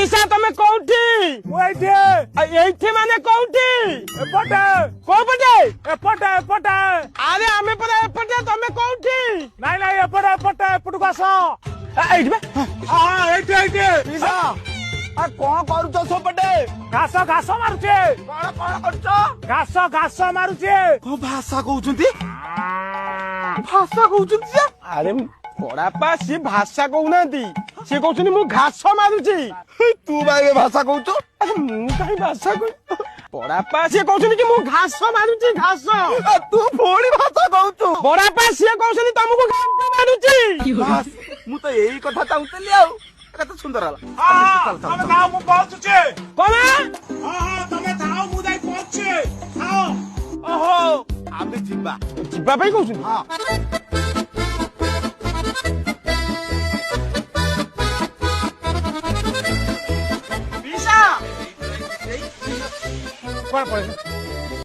ପିସା ତମେ କୋଉଠି? ମୁଁ ଏଇଠି ଏଇଠି ମାନେ କୋଉଠି? ଏପଟେ କୋଉ ପଟେ? ଏପଟେ ଏପଟେ ଆରେ ଆମେ ପରା ଏପଟେ, ତମେ କୋଉଠି? ନାଇଁ ନାଇଁ ଏପଟେ ଏପଟେ ଏପଟକୁ ଆସ। ଏଇଠି ବା। ଏଇଠି ଏଇଠି ପିସା କଣ କରୁଛ ସେପଟେ? ଘାସ ଘାସ ମାରୁଛି। କଣ କଣ କରୁଛ? ଘାସ ଘାସ ମାରୁଛି। କଣ ଭାଷା କହୁଛନ୍ତି? ଭାଷା କହୁଛନ୍ତି ଯେ? ଆରେ ବଡାପା ସିଏ ଭାଷା କହୁନାହାନ୍ତି, ସିଏ କହୁଛନ୍ତି ମୁଁ ଘାସ ମାରୁଛି। ତୁ ବା ଏବେ ଭାଷା କହୁଛୁ? ମୁଁ କାହିଁ ଭାଷା କହୁଛି? ବଡାପା ସିଏ କହୁଛନ୍ତି କି ମୁଁ ଘାସ ମାରୁଛି, ଘାସ। ତୁ ପୁଣି ଭାଷା କହୁଛୁ? ବଡାପା ସିଏ କହୁଛନ୍ତି ତମକୁ ଘାସ ମାରୁଛି। ମୁଁ ତ ଏଇ କଥା ଚାହୁଁଥିଲି ଆଉ। କେତେ ସୁନ୍ଦର ହେଲା। ତମେ ଥାଅ ମୁଁ ପହଞ୍ଚୁଛି। କଣ? ତମେ ଥାଅ ମୁଁ ଯାଇ ପହଞ୍ଚୁଛି। ଥାଅ। ଓହୋ ଆମେ ଯିବା ଯିବା ପାଇଁ କହୁଛନ୍ତି? ହଁ। ପିସା କୁଆଡେ ପଳେଇଲ?